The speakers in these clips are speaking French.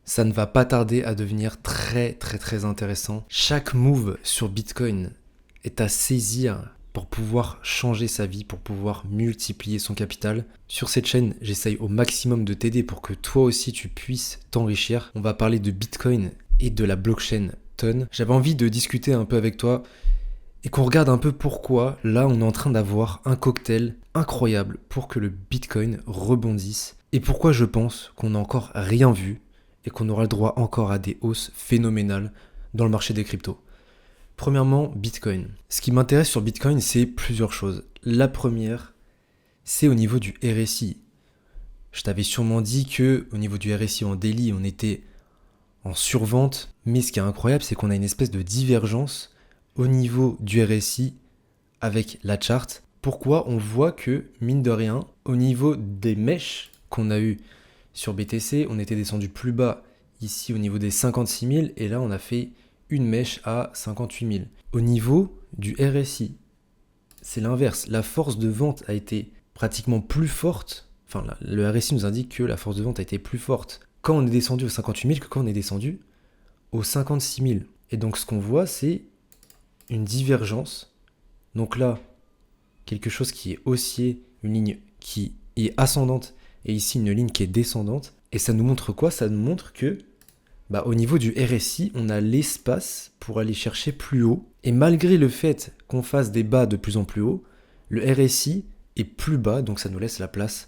ça ne va pas tarder à devenir très très très intéressant. Chaque move sur Bitcoin est à saisir pour pouvoir changer sa vie, pour pouvoir multiplier son capital. Sur cette chaîne, j'essaye au maximum de t'aider pour que toi aussi tu puisses t'enrichir. On va parler de Bitcoin et de la blockchain Ton. J'avais envie de discuter un peu avec toi et qu'on regarde un peu pourquoi là on est en train d'avoir un cocktail incroyable pour que le Bitcoin rebondisse et pourquoi je pense qu'on n'a encore rien vu et qu'on aura le droit encore à des hausses phénoménales dans le marché des cryptos. Premièrement, Bitcoin. Ce qui m'intéresse sur Bitcoin, c'est plusieurs choses. La première, c'est au niveau du RSI. Je t'avais sûrement dit que au niveau du RSI en daily, on était en survente, mais ce qui est incroyable, c'est qu'on a une espèce de divergence au niveau du RSI avec la chart. Pourquoi on voit que, mine de rien, au niveau des mèches qu'on a eu sur BTC, on était descendu plus bas ici au niveau des 56 000 et là on a fait une mèche à 58 000. Au niveau du RSI, c'est l'inverse. La force de vente a été pratiquement plus forte. Enfin, le RSI nous indique que la force de vente a été plus forte quand on est descendu aux 58 000 que quand on est descendu aux 56 000. Et donc ce qu'on voit, c'est une divergence. Donc là, quelque chose qui est haussier, une ligne qui est ascendante, et ici une ligne qui est descendante. Et ça nous montre quoi? Ça nous montre que au niveau du RSI, on a l'espace pour aller chercher plus haut. Et malgré le fait qu'on fasse des bas de plus en plus haut, le RSI est plus bas, donc ça nous laisse la place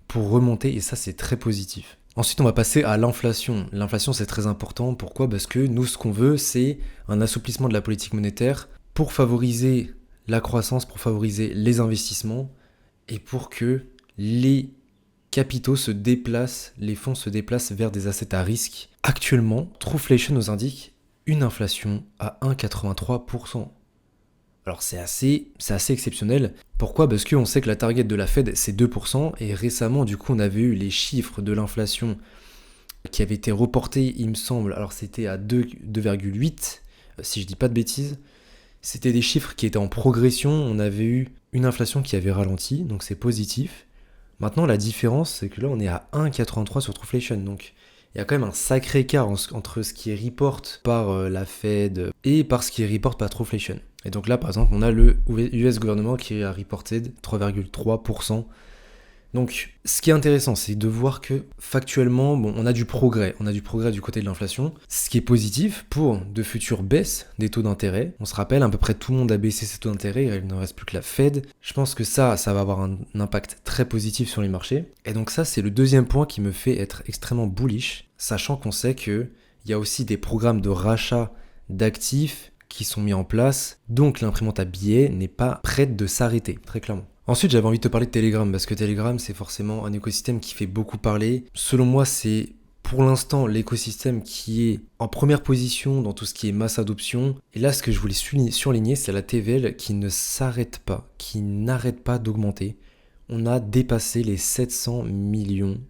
pour remonter, et ça c'est très positif. Ensuite, on va passer à l'inflation. L'inflation, c'est très important. Pourquoi? Parce que nous, ce qu'on veut, c'est un assouplissement de la politique monétaire pour favoriser la croissance, pour favoriser les investissements et pour que les capitaux se déplacent, les fonds se déplacent vers des assets à risque. Actuellement, Trueflation nous indique une inflation à 1,83%. Alors c'est assez exceptionnel. Pourquoi? Parce qu'on sait que la target de la Fed c'est 2% et récemment du coup on avait eu les chiffres de l'inflation qui avaient été reportés, il me semble, alors c'était à 2,8 si je dis pas de bêtises. C'était des chiffres qui étaient en progression, on avait eu une inflation qui avait ralenti, donc c'est positif. Maintenant la différence c'est que là on est à 1,83 sur Trueflation, donc il y a quand même un sacré écart entre ce qui est report par la Fed et par ce qui est report par Trueflation. Et donc là, par exemple, on a le US gouvernement qui a reporté 3,3%. Donc, ce qui est intéressant, c'est de voir que factuellement, on a du progrès. On a du progrès du côté de l'inflation. Ce qui est positif pour de futures baisses des taux d'intérêt. On se rappelle, à peu près tout le monde a baissé ses taux d'intérêt. Il ne reste plus que la Fed. Je pense que ça va avoir un impact très positif sur les marchés. Et donc ça, c'est le deuxième point qui me fait être extrêmement bullish, sachant qu'on sait qu'il y a aussi des programmes de rachat d'actifs qui sont mis en place, donc l'imprimante à billets n'est pas prête de s'arrêter, très clairement. Ensuite, j'avais envie de te parler de Telegram, parce que Telegram, c'est forcément un écosystème qui fait beaucoup parler. Selon moi, c'est pour l'instant l'écosystème qui est en première position dans tout ce qui est masse adoption. Et là, ce que je voulais surligner, c'est la TVL qui ne s'arrête pas, qui n'arrête pas d'augmenter. On a dépassé les 700 millions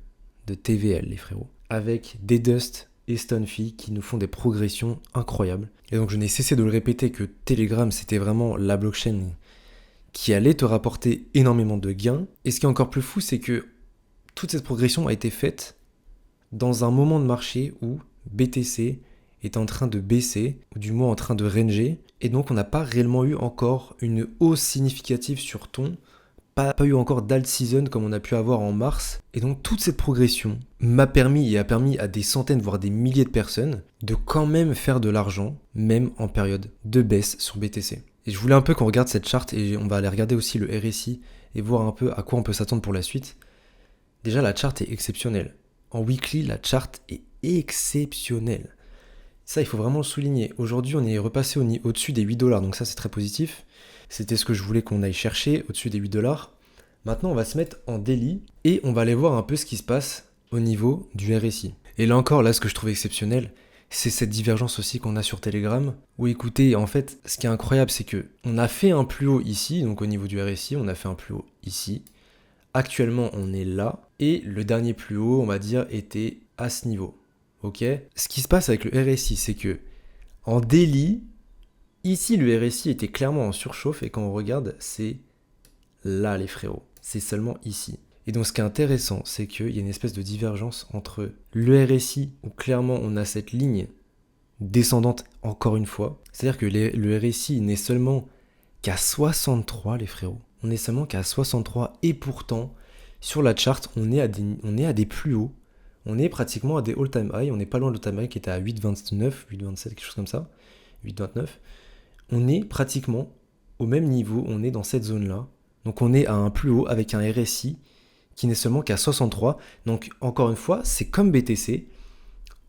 de TVL, les frérots, avec des Dust et Stonefy qui nous font des progressions incroyables. Et donc je n'ai cessé de le répéter que Telegram c'était vraiment la blockchain qui allait te rapporter énormément de gains. Et ce qui est encore plus fou, c'est que toute cette progression a été faite dans un moment de marché où BTC est en train de baisser, ou du moins en train de ranger, et donc on n'a pas réellement eu encore une hausse significative sur ton, pas eu encore d'alt season comme on a pu avoir en mars. Et donc toute cette progression m'a permis et a permis à des centaines voire des milliers de personnes de quand même faire de l'argent, même en période de baisse sur BTC. Et je voulais un peu qu'on regarde cette charte et on va aller regarder aussi le RSI et voir un peu à quoi on peut s'attendre pour la suite. Déjà la charte est exceptionnelle. En weekly, la charte est exceptionnelle. Ça, il faut vraiment le souligner. Aujourd'hui, on est repassé au-dessus des 8 $, donc ça c'est très positif. C'était ce que je voulais qu'on aille chercher, au-dessus des 8 $. Maintenant, on va se mettre en daily et on va aller voir un peu ce qui se passe au niveau du RSI. Et là encore, là, ce que je trouve exceptionnel, c'est cette divergence aussi qu'on a sur Telegram, où écoutez, en fait, ce qui est incroyable, c'est que on a fait un plus haut ici, donc au niveau du RSI, on a fait un plus haut ici. Actuellement, on est là, et le dernier plus haut, on va dire, était à ce niveau. Ok? Ce qui se passe avec le RSI, c'est que en daily, ici, le RSI était clairement en surchauffe, et quand on regarde, c'est là, les frérots. C'est seulement ici. Et donc ce qui est intéressant, c'est qu'il y a une espèce de divergence entre le RSI, où clairement on a cette ligne descendante encore une fois. C'est-à-dire que le RSI n'est seulement qu'à 63, les frérots. On n'est seulement qu'à 63 et pourtant, sur la chart, on est à des plus hauts. On est pratiquement à des all-time high. On n'est pas loin de l'all-time high qui était à 8,29, 8,27, quelque chose comme ça. 8,29. On est pratiquement au même niveau. On est dans cette zone-là. Donc on est à un plus haut avec un RSI qui n'est seulement qu'à 63. Donc encore une fois, c'est comme BTC.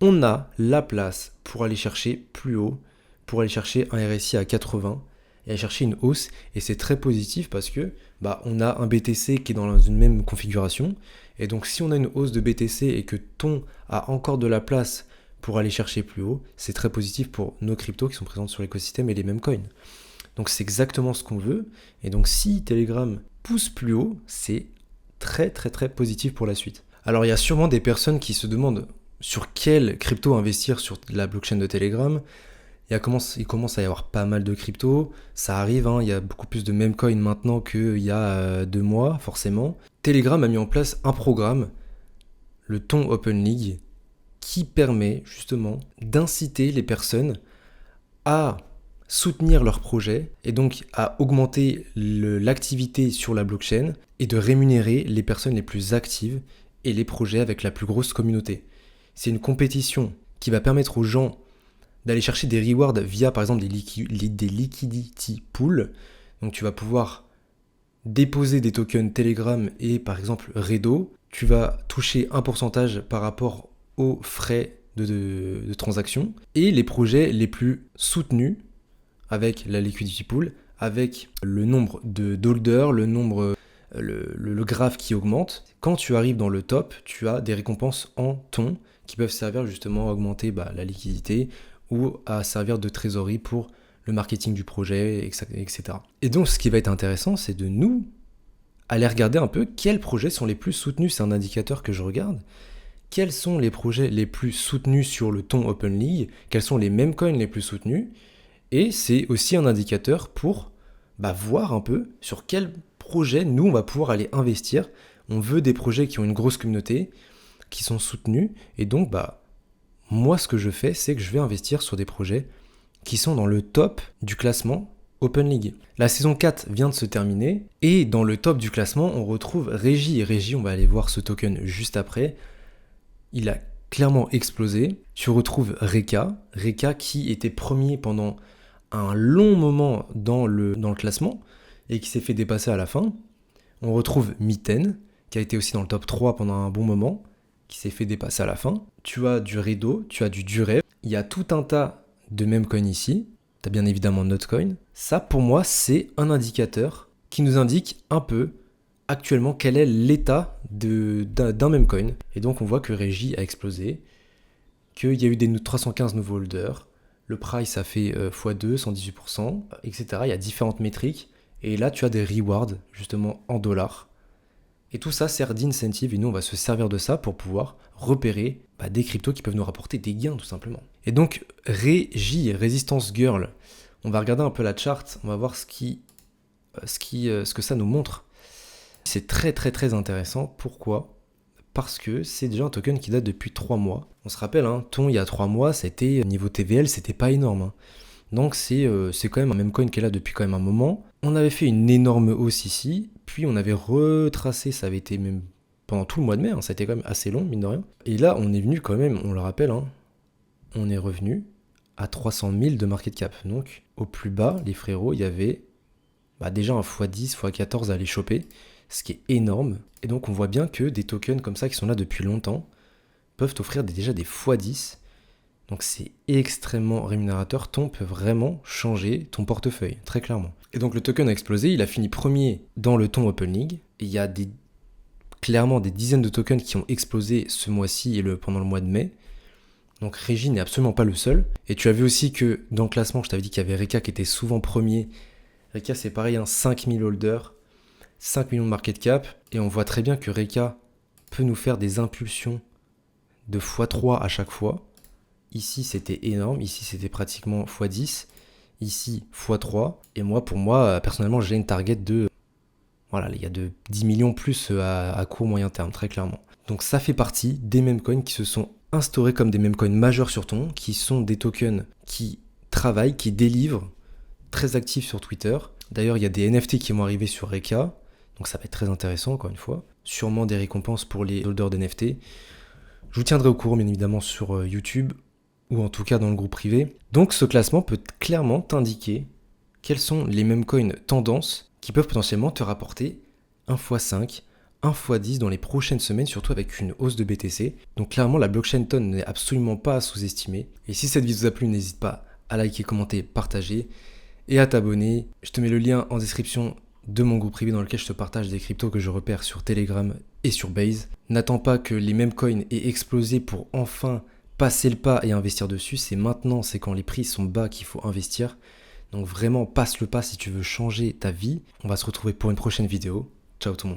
On a la place pour aller chercher plus haut, pour aller chercher un RSI à 80 et aller chercher une hausse. Et c'est très positif parce que on a un BTC qui est dans une même configuration. Et donc si on a une hausse de BTC et que TON a encore de la place pour aller chercher plus haut, c'est très positif pour nos cryptos qui sont présents sur l'écosystème et les mêmes coins. Donc c'est exactement ce qu'on veut. Et donc si Telegram pousse plus haut, c'est très très très positif pour la suite. Alors il y a sûrement des personnes qui se demandent sur quelle crypto investir sur la blockchain de Telegram. Il commence à y avoir pas mal de cryptos, ça arrive, il y a beaucoup plus de meme coins maintenant qu'il y a 2 mois, forcément. Telegram a mis en place un programme, le TON Open League, qui permet justement d'inciter les personnes à soutenir leur projet et donc à augmenter l'activité sur la blockchain et de rémunérer les personnes les plus actives et les projets avec la plus grosse communauté. C'est une compétition qui va permettre aux gens d'aller chercher des rewards via par exemple des liquidity pools. Donc tu vas pouvoir déposer des tokens Telegram et par exemple Redo. Tu vas toucher un pourcentage par rapport aux frais de transaction. Et les projets les plus soutenus avec la liquidity pool, avec le nombre d'holders, le graphe qui augmente. Quand tu arrives dans le top, tu as des récompenses en TON qui peuvent servir justement à augmenter la liquidité ou à servir de trésorerie pour le marketing du projet, etc. Et donc ce qui va être intéressant, c'est de nous aller regarder un peu quels projets sont les plus soutenus. C'est un indicateur que je regarde. Quels sont les projets les plus soutenus sur le TON Open League? Quels sont les mêmes coins les plus soutenus? Et c'est aussi un indicateur pour voir un peu sur quel projet nous on va pouvoir aller investir. On veut des projets qui ont une grosse communauté, qui sont soutenus. Et donc moi ce que je fais, c'est que je vais investir sur des projets qui sont dans le top du classement Open League. La saison 4 vient de se terminer et dans le top du classement, on retrouve Régie. Et Régie, on va aller voir ce token juste après. Il a clairement explosé. Tu retrouves Reka qui était premier pendant un long moment dans le classement et qui s'est fait dépasser à la fin. On retrouve Mitten qui a été aussi dans le top 3 pendant un bon moment, qui s'est fait dépasser à la fin. Tu as du Redo, tu as du Durev. Il y a tout un tas de meme coins ici. Tu as bien évidemment Notcoin. Ça, pour moi, c'est un indicateur qui nous indique un peu actuellement quel est l'état d'un meme coin. Et donc, on voit que Régie a explosé, qu'il y a eu des 315 nouveaux holders. Le price a fait x2, 118%, etc. Il y a différentes métriques. Et là, tu as des rewards, justement, en dollars. Et tout ça sert d'incentive et nous on va se servir de ça pour pouvoir repérer des cryptos qui peuvent nous rapporter des gains tout simplement. Et donc Régie, Resistance Girl, on va regarder un peu la chart, on va voir ce que ça nous montre. C'est très très très intéressant. Pourquoi ? Parce que c'est déjà un token qui date depuis 3 mois. On se rappelle, TON il y a 3 mois, c'était niveau TVL, c'était pas énorme. Donc c'est quand même un meme coin qui est là depuis quand même un moment. On avait fait une énorme hausse ici, puis on avait retracé, ça avait été même pendant tout le mois de mai, ça a été quand même assez long, mine de rien. Et là, on est venu quand même, on le rappelle, on est revenu à 300 000 de market cap. Donc au plus bas, les frérots, il y avait déjà un x10, x14 à aller choper, ce qui est énorme. Et donc on voit bien que des tokens comme ça qui sont là depuis longtemps peuvent offrir déjà des x10. Donc c'est extrêmement rémunérateur. TON peut vraiment changer ton portefeuille, très clairement. Et donc le token a explosé, il a fini premier dans le TON Open League. Et il y a clairement des dizaines de tokens qui ont explosé ce mois-ci et pendant le mois de mai. Donc Régie n'est absolument pas le seul. Et tu as vu aussi que dans le classement, je t'avais dit qu'il y avait Reka qui était souvent premier. Reka c'est pareil, 5000 holders, 5 millions de market cap. Et on voit très bien que Reka peut nous faire des impulsions de x3 à chaque fois. Ici, c'était énorme. Ici, c'était pratiquement x10. Ici, x3. Et pour moi, personnellement, j'ai une target de Voilà, il y a de 10 millions plus à court moyen terme, très clairement. Donc ça fait partie des meme coins qui se sont instaurés comme des meme coins majeurs sur ton, qui sont des tokens qui travaillent, qui délivrent, très actifs sur Twitter. D'ailleurs, il y a des NFT qui vont arriver sur Reka, donc ça va être très intéressant encore une fois. Sûrement des récompenses pour les holders d'NFT. Je vous tiendrai au courant bien évidemment sur YouTube, ou en tout cas dans le groupe privé. Donc ce classement peut clairement t'indiquer quels sont les meme coins tendances qui peuvent potentiellement te rapporter 1x5, 1x10 dans les prochaines semaines, surtout avec une hausse de BTC. Donc clairement, la blockchain Ton n'est absolument pas à sous-estimer. Et si cette vidéo vous a plu, n'hésite pas à liker, commenter, partager et à t'abonner. Je te mets le lien en description de mon groupe privé dans lequel je te partage des cryptos que je repère sur Telegram et sur Base. N'attends pas que les meme coins aient explosé pour enfin passer le pas et investir dessus. C'est maintenant, c'est quand les prix sont bas qu'il faut investir. Donc vraiment, passe le pas si tu veux changer ta vie. On va se retrouver pour une prochaine vidéo. Ciao tout le monde.